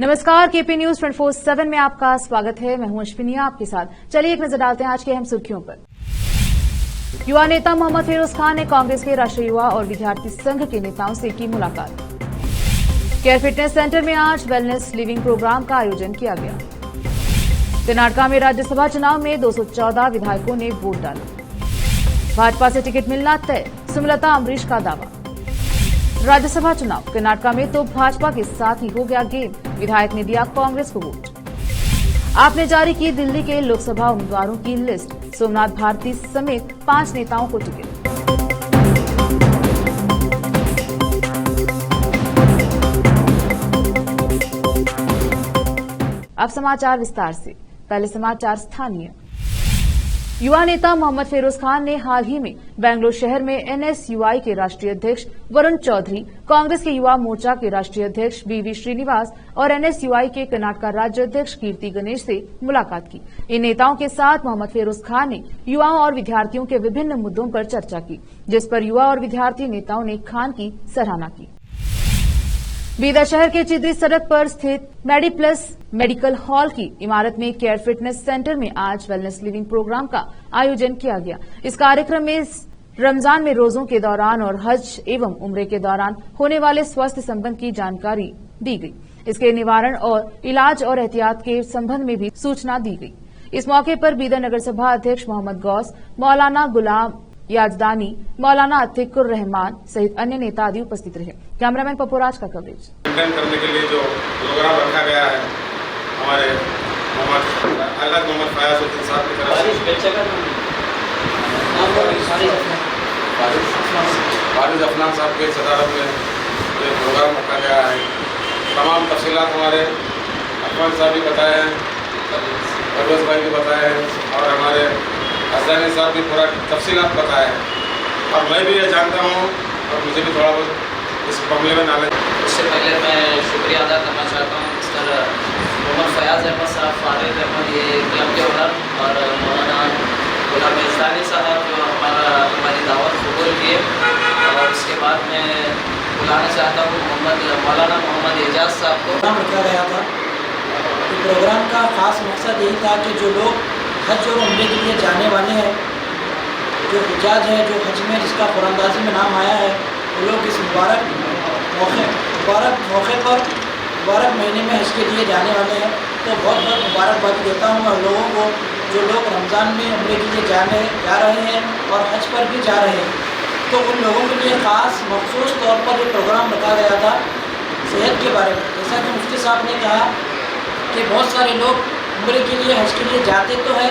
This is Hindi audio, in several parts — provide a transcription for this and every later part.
नमस्कार, केपी न्यूज 24/7 में आपका स्वागत है। मैं हूं अश्विनिया आपके साथ। चलिए एक नजर डालते हैं आज के अहम सुर्खियों पर। युवा नेता मोहम्मद फिरोज खान ने कांग्रेस के राष्ट्रीय युवा और विद्यार्थी संघ के नेताओं से की मुलाकात। केयर फिटनेस सेंटर में आज वेलनेस लिविंग प्रोग्राम का आयोजन किया गया। कर्नाटक में राज्यसभा चुनाव में 214 विधायकों ने वोट डाला। भाजपा से टिकट मिलना तय, सुमलता अम्बरीश का दावा। राज्यसभा चुनाव कर्नाटक में तो भाजपा के साथ ही हो गया गेम, विधायक ने दिया कांग्रेस को वोट। आपने जारी की दिल्ली के लोकसभा उम्मीदवारों की लिस्ट, सोमनाथ भारती समेत 5 नेताओं को टिकट। अब समाचार विस्तार से। पहले समाचार स्थानीय। युवा नेता मोहम्मद फिरोज खान ने हाल ही में बेंगलुरु शहर में एनएसयूआई के राष्ट्रीय अध्यक्ष वरुण चौधरी, कांग्रेस के युवा मोर्चा के राष्ट्रीय अध्यक्ष बीवी श्रीनिवास और एनएसयूआई के कर्नाटक राज्य अध्यक्ष कीर्ति गणेश से मुलाकात की। इन नेताओं के साथ मोहम्मद फिरोज खान ने युवाओं और विद्यार्थियों के विभिन्न मुद्दों पर चर्चा की, जिस पर युवा और विद्यार्थी नेताओं ने खान की सराहना की। बीदर शहर के चिदरी सड़क पर स्थित मेडिप्लस मेडिकल हॉल की इमारत में केयर फिटनेस सेंटर में आज वेलनेस लिविंग प्रोग्राम का आयोजन किया गया। इस कार्यक्रम में रमजान में रोजों के दौरान और हज एवं उम्रे के दौरान होने वाले स्वास्थ्य संबंध की जानकारी दी गई। इसके निवारण और इलाज और एहतियात के संबंध में भी सूचना दी गई। इस मौके पर बीदर नगर सभा अध्यक्ष मोहम्मद गौस, मौलाना गुलाम याजदानी, मौलाना अतिकुर रहमान सहित अन्य नेता आदि उपस्थित रहे। कैमरामैन पपुराज का कवरेज। करने के लिए जो प्रोग्राम रखा गया है हमारे मोहम्मद फयाजुद्दीन साहब की तरफ से, वारिस अफनान साहब के सदारत में ये प्रोग्राम रखा गया है। तमाम तफसीलात हमारे अकमल साहब भी बताए हैं, परवेज भाई भी बताए हैं और हमारे हसनैनी साहब भी पूरा तफसीलात बताए हैं। और मैं भी ये जानता हूँ और मुझे भी थोड़ा बहुत इस मामले में नॉलेज। उससे पहले मैं शुक्रिया अदा करना चाहता हूँ मिस्टर मोहम्मद फयाज अहमद साहब, फारिद अहमद, ये क्लब के ओनर, और मौलाना गुलाम याजदानी साहब जो हमारी दावत कबूल किए। और उसके बाद मैं बुलाना चाहता हूँ मौलाना मोहम्मद एजाज साहब को। प्रोग्राम रखा गया था। प्रोग्राम का खास मकसद यही था कि जो लोग हज और उम्रे के लिए जाने वाले हैं, जो हुज्जाज है, जो हज में जिसका कुरानदाजी में नाम आया है, वो लोग इस मुबारक मौके पर मुबारक महीने में हज के लिए जाने वाले हैं। तो बहुत बहुत मुबारकबाद देता हूँ और लोगों को, जो लोग रमज़ान में उम्रे के लिए जा रहे हैं और हज पर भी जा रहे हैं, तो उन लोगों के लिए ख़ास मखसूस तौर पर ये प्रोग्राम रखा गया था सेहत के बारे में। जैसा कि मुफ्ती साहब ने कहा कि बहुत सारे लोग उम्रे के लिए हज के लिए जाते तो है,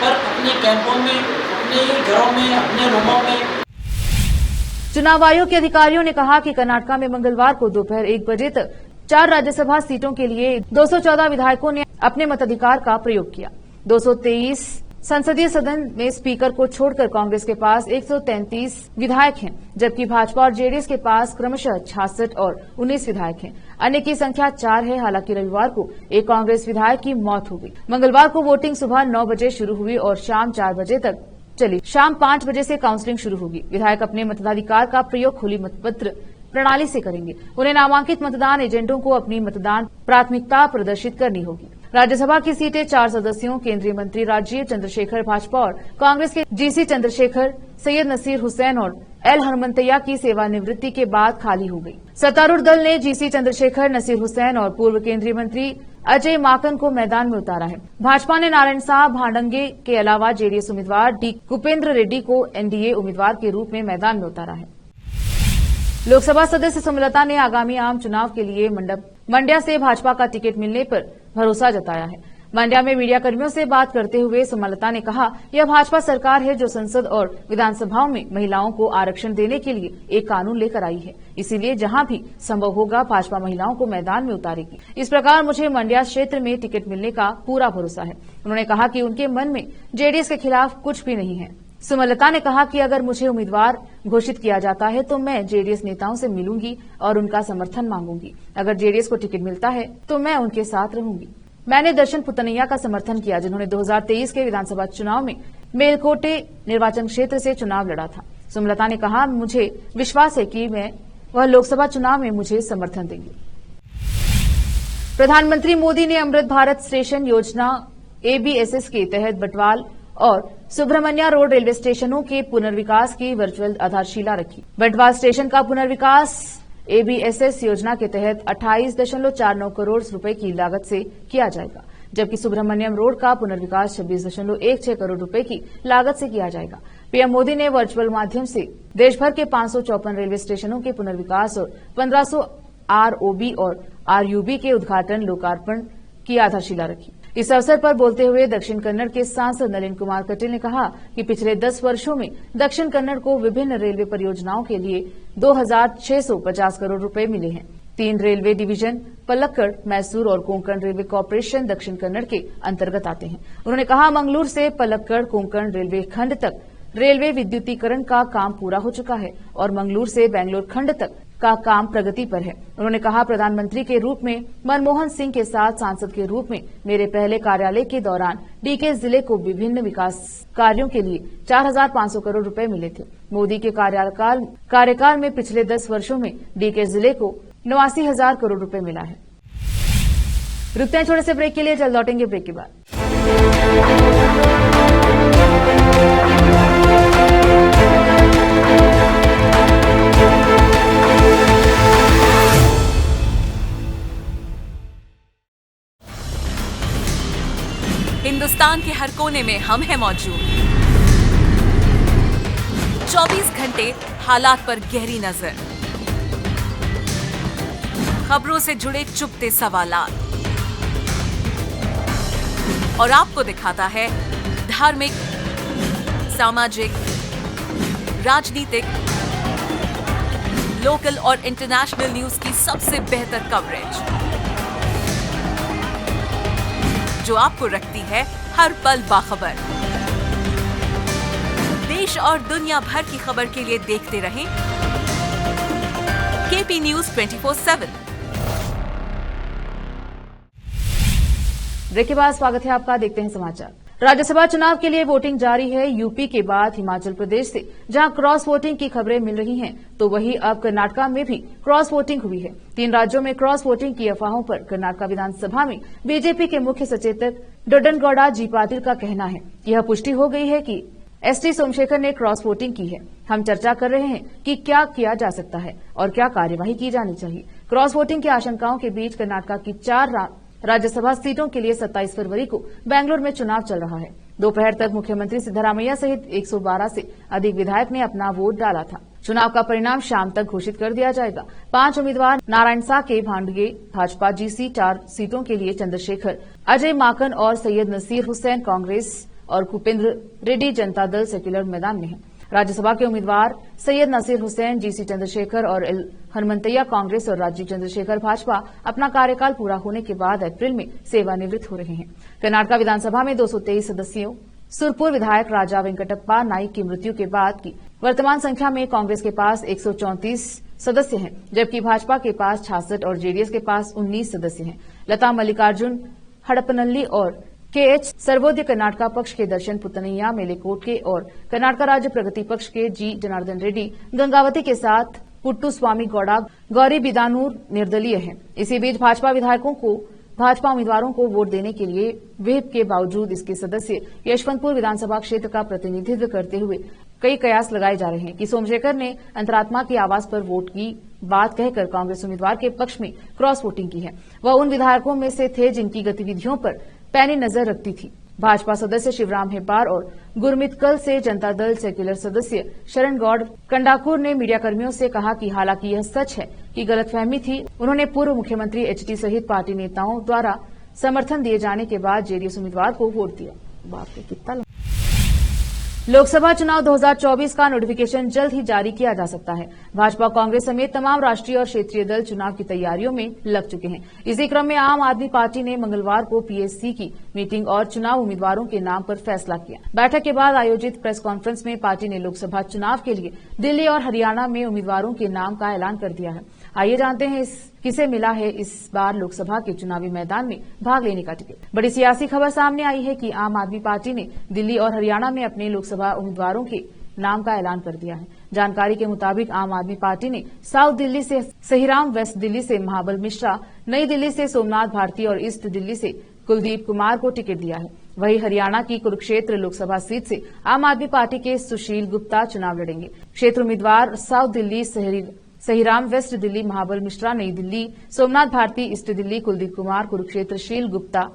पर अपने कैंपों में, अपने घरों में, अपने रूमों में। चुनाव आयोग के अधिकारियों ने कहा कि कर्नाटक में मंगलवार को दोपहर 1 बजे तक 4 राज्यसभा सीटों के लिए 214 विधायकों ने अपने मताधिकार का प्रयोग किया। 223 संसदीय सदन में स्पीकर को छोड़कर कांग्रेस के पास 133 विधायक हैं, जबकि भाजपा और जेडीएस के पास क्रमशः 66 और 19 विधायक हैं। अन्य की संख्या 4 है। हालांकि रविवार को एक कांग्रेस विधायक की मौत हो गई। मंगलवार को वोटिंग सुबह 9 बजे शुरू हुई और शाम 4 बजे तक चली। शाम 5 बजे से काउंसलिंग शुरू होगी। विधायक अपने मताधिकार का प्रयोग खुली मतपत्र प्रणाली से करेंगे। उन्हें नामांकित मतदान एजेंटों को अपनी मतदान प्राथमिकता प्रदर्शित करनी होगी। राज्यसभा की सीटें 4 सदस्यों, केंद्रीय मंत्री राजीव चंद्रशेखर भाजपा और कांग्रेस के जीसी चंद्रशेखर, सैयद नसीर हुसैन और एल हनुमंतैया की सेवानिवृत्ति के बाद खाली हो गई। सत्तारूढ़ दल ने जीसी चंद्रशेखर, नसीर हुसैन और पूर्व केंद्रीय मंत्री अजय माकन को मैदान में उतारा है। भाजपा ने नारायण साहब भांडंगे के अलावा जेडीएस उम्मीदवार डी कुपेंद्र रेड्डी को एनडीए उम्मीदवार के रूप में मैदान में उतारा है। लोकसभा सदस्य सुमलता ने आगामी आम चुनाव के लिए मंड्या से भाजपा का टिकट मिलने पर भरोसा जताया है। मंड्या में मीडिया कर्मियों से बात करते हुए सुमलता ने कहा, यह भाजपा सरकार है जो संसद और विधानसभाओं में महिलाओं को आरक्षण देने के लिए एक कानून लेकर आई है। इसीलिए जहां भी संभव होगा भाजपा महिलाओं को मैदान में उतारेगी। इस प्रकार मुझे मंड्या क्षेत्र में टिकट मिलने का पूरा भरोसा है। उन्होंने कहा कि उनके मन में जेडीएस के खिलाफ कुछ भी नहीं है। सुमलता ने कहा कि अगर मुझे उम्मीदवार घोषित किया जाता है तो मैं जेडीएस नेताओं से मिलूंगी और उनका समर्थन मांगूंगी। अगर जेडीएस को टिकट मिलता है तो मैं उनके साथ रहूंगी। मैंने दर्शन पुतनैया का समर्थन किया, जिन्होंने 2023 के विधानसभा चुनाव में मेलकोटे निर्वाचन क्षेत्र से चुनाव लड़ा था। सुमलता ने कहा, मुझे विश्वास है कि वह लोकसभा चुनाव में मुझे समर्थन देंगे। प्रधानमंत्री मोदी ने अमृत भारत स्टेशन योजना ABSS के तहत बटवाल और सुब्रमण्या रोड रेलवे स्टेशनों के पुनर्विकास की वर्चुअल आधारशिला रखी। बटवाल स्टेशन का पुनर्विकास ABSS योजना के तहत 28.49 करोड़ रुपए की लागत से किया जाएगा, जबकि सुब्रमण्यम रोड का पुनर्विकास 26.16 करोड़ रुपए की लागत से किया जाएगा। पीएम मोदी ने वर्चुअल माध्यम से देशभर के 554 रेलवे स्टेशनों के पुनर्विकास और 1500 ROB और RUB के उद्घाटन लोकार्पण की आधारशिला रखी। इस अवसर पर बोलते हुए दक्षिण कन्नड़ के सांसद नलिन कुमार कटील ने कहा कि पिछले 10 वर्षों में दक्षिण कन्नड़ को विभिन्न रेलवे परियोजनाओं के लिए 2650 करोड़ रुपए मिले हैं। 3 रेलवे डिवीजन पलक्कड़, मैसूर और कोंकण रेलवे कॉर्पोरेशन दक्षिण कन्नड़ के अंतर्गत आते हैं। उन्होंने कहा मंगलूर से पलक्कड़ कोंकण रेलवे खंड तक रेलवे विद्युतीकरण का काम पूरा हो चुका है और मंगलूर से बेंगलोर खंड तक का काम प्रगति पर है। उन्होंने कहा प्रधानमंत्री के रूप में मनमोहन सिंह के साथ सांसद के रूप में मेरे पहले कार्यालय के दौरान डीके जिले को विभिन्न विकास कार्यों के लिए 4500 करोड़ रुपए मिले थे। मोदी के कार्यकाल में पिछले 10 वर्षों में डीके जिले को 89,000 करोड़ रुपए मिला है। रुकते हैं छोटे से ब्रेक के लिए, जल्द लौटेंगे ब्रेक के बाद। हिंदुस्तान के हर कोने में हम हैं मौजूद। 24 घंटे हालात पर गहरी नजर, खबरों से जुड़े चुपते सवालात और आपको दिखाता है धार्मिक, सामाजिक, राजनीतिक, लोकल और इंटरनेशनल न्यूज की सबसे बेहतर कवरेज जो आपको रखती है हर पल बाखबर। देश और दुनिया भर की खबर के लिए देखते रहें KP News 24/7। ब्रेक के बाद स्वागत है आपका, देखते हैं समाचार। राज्यसभा चुनाव के लिए वोटिंग जारी है। यूपी के बाद हिमाचल प्रदेश से जहां क्रॉस वोटिंग की खबरें मिल रही हैं, तो वहीं अब कर्नाटका में भी क्रॉस वोटिंग हुई है। 3 राज्यों में क्रॉस वोटिंग की अफवाहों पर कर्नाटका विधानसभा में बीजेपी के मुख्य सचेतक डोडनगौडा जी पाटिल का कहना है कि यह पुष्टि हो गई है कि ST सोमशेखर ने क्रॉस वोटिंग की है। हम चर्चा कर रहे हैं कि क्या किया जा सकता है और क्या कार्यवाही की जानी चाहिए। क्रॉस वोटिंग की आशंकाओं के बीच कर्नाटका की 4 राज्यसभा सीटों के लिए 27 फरवरी को बेंगलुरु में चुनाव चल रहा है। दोपहर तक मुख्यमंत्री सिद्धरामैया सहित 112 से अधिक विधायक ने अपना वोट डाला था। चुनाव का परिणाम शाम तक घोषित कर दिया जाएगा। 5 उम्मीदवार नारायण साके भांडगे भाजपा GC, 4 सीटों के लिए चंद्रशेखर, अजय माकन और सैयद नसीर हुसैन कांग्रेस और कुपेंद्र रेड्डी जनता दल सेक्युलर मैदान में है। राज्यसभा के उम्मीदवार सैयद नसीर हुसैन GC चंद्रशेखर और एल हनुमंतैया कांग्रेस और राजीव चंद्रशेखर भाजपा अपना कार्यकाल पूरा होने के बाद अप्रैल में सेवानिवृत्त हो रहे हैं। कर्नाटका विधानसभा में 223 सदस्यों सुरपुर विधायक राजा वेंकटप्पा नाइक की मृत्यु के बाद की वर्तमान संख्या में कांग्रेस के पास 134 सदस्य हैं, जबकि भाजपा के पास 66 और जेडीएस के पास 19 सदस्य हैं। लता मल्लिकार्जुन हड़पनल्ली और KH सर्वोदय कर्नाटका पक्ष के दर्शन पुतनैया मेलेकोट के और कर्नाटका राज्य प्रगति पक्ष के G जनार्दन रेड्डी गंगावती के साथ पुट्टू स्वामी गौड़ा गौरी बिदानूर निर्दलीय हैं। इसी बीच भाजपा उम्मीदवारों को वोट देने के लिए व्हिप के बावजूद इसके सदस्य यशवंतपुर विधानसभा क्षेत्र का प्रतिनिधित्व करते हुए कई कयास लगाए जा रहे हैं कि सोमशेखर ने अंतरात्मा की आवाज पर वोट की बात कहकर कांग्रेस उम्मीदवार के पक्ष में क्रॉस वोटिंग की है। वह उन विधायकों में से थे जिनकी गतिविधियों पर पैनी नजर रखती थी। भाजपा सदस्य शिवराम हेब्बार और गुरमितकल से जनता दल सेक्युलर सदस्य शरण गौड़ कंडाकुर ने मीडियाकर्मियों से कहा कि हालांकि यह सच है कि गलतफहमी थी। उन्होंने पूर्व मुख्यमंत्री HT सहित पार्टी नेताओं द्वारा समर्थन दिए जाने के बाद जेडीएस उम्मीदवार को वोट दिया। बाप रे, कितना लोकसभा चुनाव 2024 का नोटिफिकेशन जल्द ही जारी किया जा सकता है। भाजपा, कांग्रेस समेत तमाम राष्ट्रीय और क्षेत्रीय दल चुनाव की तैयारियों में लग चुके हैं। इसी क्रम में आम आदमी पार्टी ने मंगलवार को PSC की मीटिंग और चुनाव उम्मीदवारों के नाम पर फैसला किया। बैठक के बाद आयोजित प्रेस कॉन्फ्रेंस में पार्टी ने लोकसभा चुनाव के लिए दिल्ली और हरियाणा में उम्मीदवारों के नाम का ऐलान कर दिया है। आइए जानते हैं किसे मिला है इस बार लोकसभा के चुनावी मैदान में भाग लेने का टिकट। बड़ी सियासी खबर सामने आई है कि आम आदमी पार्टी ने दिल्ली और हरियाणा में अपने लोकसभा उम्मीदवारों के नाम का ऐलान कर दिया है। जानकारी के मुताबिक आम आदमी पार्टी ने साउथ दिल्ली से सहीराम, वेस्ट दिल्ली से महाबल मिश्रा, नई दिल्ली से सोमनाथ भारती और ईस्ट दिल्ली से कुलदीप कुमार को टिकट दिया है। वहीं हरियाणा की कुरुक्षेत्र लोकसभा सीट से आम आदमी पार्टी के सुशील गुप्ता चुनाव लड़ेंगे। क्षेत्र उम्मीदवार साउथ दिल्ली सहीराम, वेस्ट दिल्ली महाबल मिश्रा, नई दिल्ली सोमनाथ भारती, ईस्ट दिल्ली कुलदीप कुमार, कुरुक्षेत्र शील गुप्ता।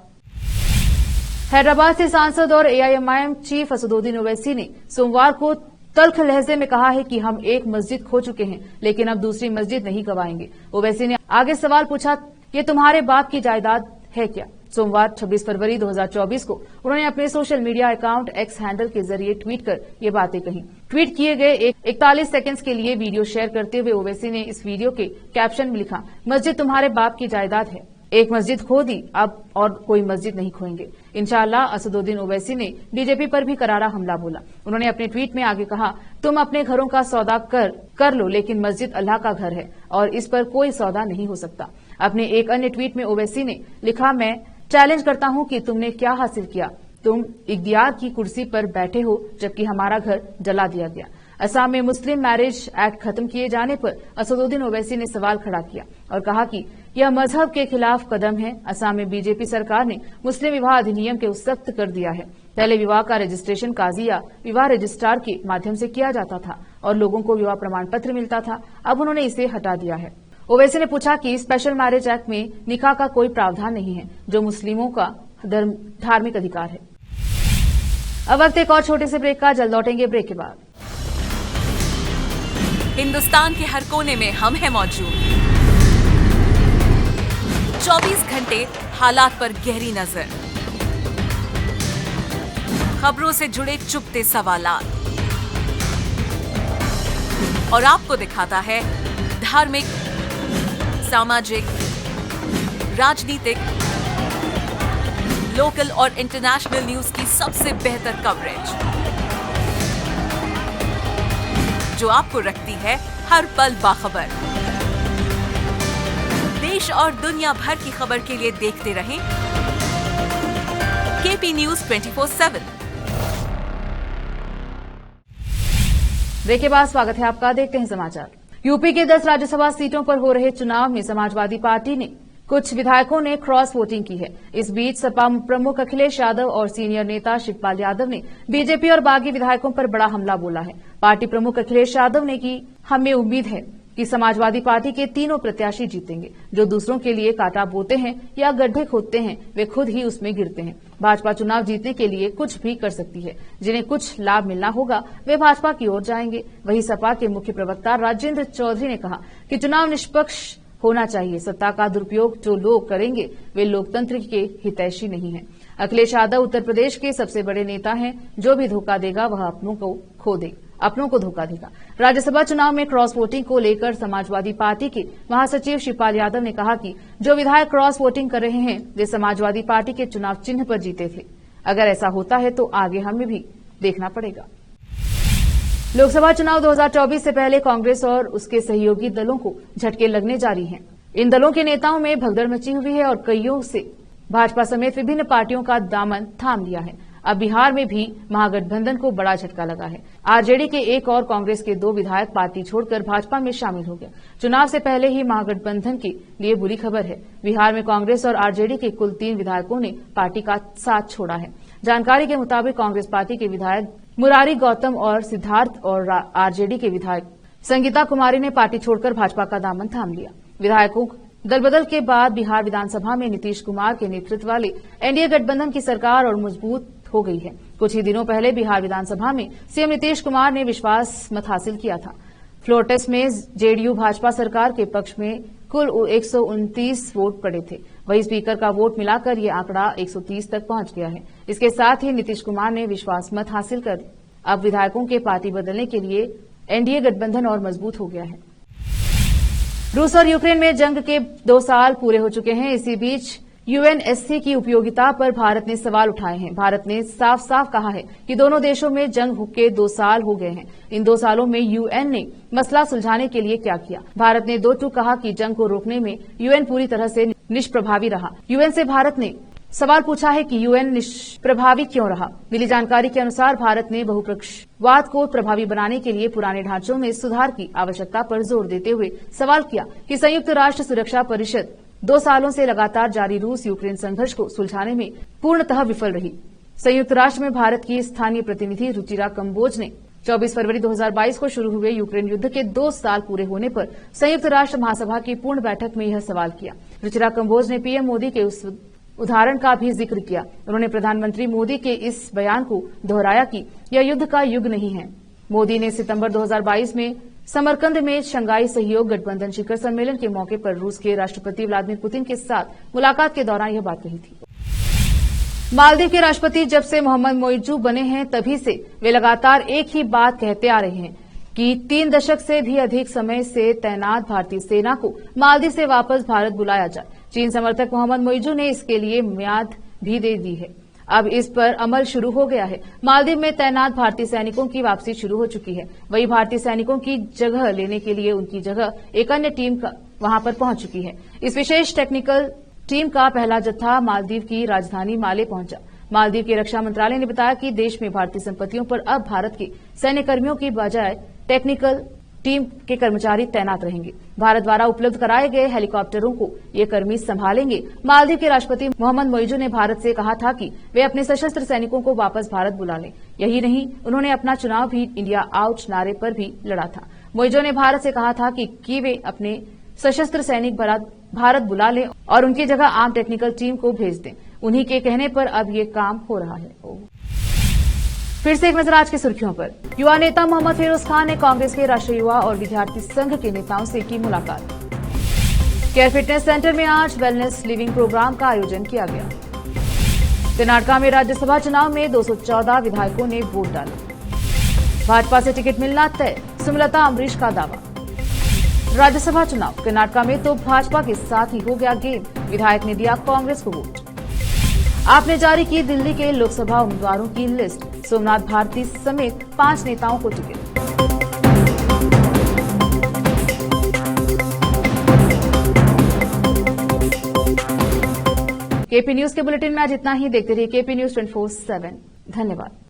हैदराबाद से सांसद और एआईएमआईएम चीफ असदुद्दीन ओवैसी ने सोमवार को तल्ख लहजे में कहा है कि हम एक मस्जिद खो चुके हैं, लेकिन अब दूसरी मस्जिद नहीं गवाएंगे। ओवैसी ने आगे सवाल पूछा, ये तुम्हारे बाप की जायदाद है क्या? सोमवार 26 फरवरी 2024 को उन्होंने अपने social media account x handle के जरिए ट्वीट कर ये बातें कही। ट्वीट किए गए 41 सेकंड्स के लिए वीडियो शेयर करते हुए ओवैसी ने इस वीडियो के कैप्शन में लिखा, मस्जिद तुम्हारे बाप की जायदाद है, एक मस्जिद खो दी, अब और कोई मस्जिद नहीं खोएंगे इंशाअल्लाह। असदुद्दीन ओवैसी ने बीजेपी पर भी करारा हमला बोला। उन्होंने अपने ट्वीट में आगे कहा, तुम अपने घरों का सौदा कर लो, लेकिन मस्जिद अल्लाह का घर है और इस पर कोई सौदा नहीं हो सकता। अपने एक अन्य ट्वीट में ओवैसी ने लिखा, मैं चैलेंज करता हूं कि तुमने क्या हासिल किया, तुम इख्तियार की कुर्सी पर बैठे हो जबकि हमारा घर जला दिया गया। असम में मुस्लिम मैरिज एक्ट खत्म किए जाने पर असदुद्दीन ओवैसी ने सवाल खड़ा किया और कहा कि यह मजहब के खिलाफ कदम है। असम में बीजेपी सरकार ने मुस्लिम विवाह अधिनियम के सख्त कर दिया है। पहले विवाह का रजिस्ट्रेशन काजी या विवाह रजिस्ट्रार के माध्यम से किया जाता था और लोगों को विवाह प्रमाण पत्र मिलता था, अब उन्होंने इसे हटा दिया है। ओवैसी ने पूछा कि स्पेशल मैरिज एक्ट में निकाह का कोई प्रावधान नहीं है, जो मुस्लिमों का धार्मिक अधिकार है। अब वक्त एक और छोटे से ब्रेक का, जल्द लौटेंगे ब्रेक के बाद। हिंदुस्तान के हर कोने में हम हैं मौजूद। 24 घंटे हालात पर गहरी नजर, खबरों से जुड़े चुपते सवालात और आपको दिखाता है धार्मिक, सामाजिक, राजनीतिक, लोकल और इंटरनेशनल न्यूज की सबसे बेहतर कवरेज, जो आपको रखती है हर पल बाखबर। देश और दुनिया भर की खबर के लिए देखते रहें केपी न्यूज 24/7। ब्रेक के बाद स्वागत है आपका, देखते हैं समाचार। यूपी के 10 राज्यसभा सीटों पर हो रहे चुनाव में समाजवादी पार्टी ने कुछ विधायकों ने क्रॉस वोटिंग की है। इस बीच सपा प्रमुख अखिलेश यादव और सीनियर नेता शिवपाल यादव ने बीजेपी और बागी विधायकों पर बड़ा हमला बोला है। पार्टी प्रमुख अखिलेश यादव ने कि हमें उम्मीद है कि समाजवादी पार्टी के तीनों प्रत्याशी जीतेंगे। जो दूसरों के लिए कांटा बोते हैं या गड्ढे खोदते हैं, वे खुद ही उसमें गिरते हैं। भाजपा चुनाव जीतने के लिए कुछ भी कर सकती है, जिन्हें कुछ लाभ मिलना होगा वे भाजपा की ओर जाएंगे। वहीं सपा के मुख्य प्रवक्ता राजेंद्र चौधरी ने कहा कि चुनाव निष्पक्ष होना चाहिए, सत्ता का दुरुपयोग जो लोग करेंगे वे लोकतंत्र के हितैषी नहीं है। अखिलेश यादव उत्तर प्रदेश के सबसे बड़े नेता हैं, जो भी धोखा देगा वह अपनों को धोखा देगा। राज्यसभा चुनाव में क्रॉस वोटिंग को लेकर समाजवादी पार्टी के महासचिव शिवपाल यादव ने कहा कि जो विधायक क्रॉस वोटिंग कर रहे हैं वे समाजवादी पार्टी के चुनाव चिन्ह पर जीते थे। अगर ऐसा होता है तो आगे हमें भी देखना पड़ेगा। लोकसभा चुनाव 2024 से पहले कांग्रेस और उसके सहयोगी दलों को झटके लगने जारी हैं। इन दलों के नेताओं में भगदड़ मची हुई है और कईयों से भाजपा समेत विभिन्न पार्टियों का दामन थाम लिया है। अब बिहार में भी महागठबंधन को बड़ा झटका लगा है। आरजेडी के एक और कांग्रेस के 2 विधायक पार्टी छोड़कर भाजपा में शामिल हो गए। चुनाव से पहले ही महागठबंधन के लिए बुरी खबर है। बिहार में कांग्रेस और आरजेडी के कुल 3 विधायकों ने पार्टी का साथ छोड़ा है। जानकारी के मुताबिक कांग्रेस पार्टी के विधायक मुरारी गौतम और सिद्धार्थ और आरजेडी के विधायक संगीता कुमारी ने पार्टी छोड़कर भाजपा का दामन थाम लिया। विधायकों दल बदल के बाद बिहार विधानसभा में नीतीश कुमार के नेतृत्व वाले एनडीए गठबंधन की सरकार और मजबूत हो गई है। कुछ ही दिनों पहले बिहार विधानसभा में सीएम नीतीश कुमार ने विश्वास मत हासिल किया था। फ्लोर टेस्ट में जेडीयू भाजपा सरकार के पक्ष में कुल 129 वोट पड़े थे। वहीं स्पीकर का वोट मिलाकर ये आंकड़ा 130 तक पहुंच गया है। इसके साथ ही नीतीश कुमार ने विश्वास मत हासिल कर अब विधायकों के पार्टी बदलने के लिए एनडीए गठबंधन और मजबूत हो गया है। रूस और यूक्रेन में जंग के 2 साल पूरे हो चुके हैं। इसी बीच यूएनएससी की उपयोगिता पर भारत ने सवाल उठाए हैं। भारत ने साफ साफ कहा है कि दोनों देशों में जंग के 2 साल हो गए हैं। इन 2 सालों में यूएन ने मसला सुलझाने के लिए क्या किया? भारत ने दो टूक कहा कि जंग को रोकने में यूएन पूरी तरह से निष्प्रभावी रहा। यूएन से भारत ने सवाल पूछा है कि यूएन निष्प्रभावी क्यों रहा। मिली जानकारी के अनुसार भारत ने बहुपक्षवाद को प्रभावी बनाने के लिए पुराने ढांचों में सुधार की आवश्यकता पर जोर देते हुए सवाल किया कि संयुक्त राष्ट्र सुरक्षा परिषद 2 सालों से लगातार जारी रूस यूक्रेन संघर्ष को सुलझाने में पूर्णतः विफल रही। संयुक्त राष्ट्र में भारत की स्थानीय प्रतिनिधि रुचिरा कंबोज ने 24 फरवरी 2022 को शुरू हुए यूक्रेन युद्ध के 2 साल पूरे होने पर संयुक्त राष्ट्र महासभा की पूर्ण बैठक में यह सवाल किया। रुचिरा कंबोज ने पीएम मोदी के उस उदाहरण का भी जिक्र किया। उन्होंने प्रधानमंत्री मोदी के इस बयान को दोहराया कि यह युद्ध का युग नहीं है। मोदी ने सितंबर 2022 में समरकंद में शंघाई सहयोग गठबंधन शिखर सम्मेलन के मौके पर रूस के राष्ट्रपति व्लादिमीर पुतिन के साथ मुलाकात के दौरान यह बात कही थी। मालदीव के राष्ट्रपति जब से मोहम्मद मोइजू बने हैं तभी से वे लगातार एक ही बात कहते आ रहे हैं कि 3 दशक से भी अधिक समय से तैनात भारतीय सेना को मालदीव से वापस भारत बुलाया जाए। चीन समर्थक मोहम्मद मोइजू ने इसके लिए मियाद भी दे दी है। अब इस पर अमल शुरू हो गया है। मालदीव में तैनात भारतीय सैनिकों की वापसी शुरू हो चुकी है। वही भारतीय सैनिकों की जगह लेने के लिए उनकी जगह एक अन्य टीम वहां पर पहुंच चुकी है। इस विशेष टेक्निकल टीम का पहला जत्था मालदीव की राजधानी माले पहुंचा। मालदीव के रक्षा मंत्रालय ने बताया कि देश में भारतीय संपत्तियों पर अब भारत के सैन्य कर्मियों की बजाय टेक्निकल टीम के कर्मचारी तैनात रहेंगे। भारत द्वारा उपलब्ध कराए गए हेलीकॉप्टरों को ये कर्मी संभालेंगे। मालदीव के राष्ट्रपति मोहम्मद मोइजू ने भारत से कहा था कि वे अपने सशस्त्र सैनिकों को वापस भारत बुला लें। यही नहीं, उन्होंने अपना चुनाव भी इंडिया आउट नारे पर भी लड़ा था। मोइजू ने भारत से कहा था कि वे अपने सशस्त्र सैनिक भारत बुला लें और उनकी जगह आम टेक्निकल टीम को भेज दें। उन्हीं के कहने पर अब ये काम हो रहा है। फिर से एक नजर आज की सुर्खियों पर। युवा नेता मोहम्मद फिरोज खान ने कांग्रेस के राष्ट्रीय युवा और विद्यार्थी संघ के नेताओं से की मुलाकात। केयर फिटनेस सेंटर में आज वेलनेस लिविंग प्रोग्राम का आयोजन किया गया। कर्नाटका में राज्यसभा चुनाव में 214 विधायकों ने वोट डाला। भाजपा से टिकट मिलना तय, सुमलता अमरीश का दावा। राज्यसभा चुनाव कर्नाटका में तो भाजपा के साथ ही हो गया गेम, विधायक ने दिया कांग्रेस को वोट। आपने जारी की दिल्ली के लोकसभा उम्मीदवारों की लिस्ट, सोमनाथ भारती समेत 5 नेताओं को टिकट। केपी न्यूज के बुलेटिन में आज इतना ही। देखते रहिए केपी न्यूज 24/7। धन्यवाद।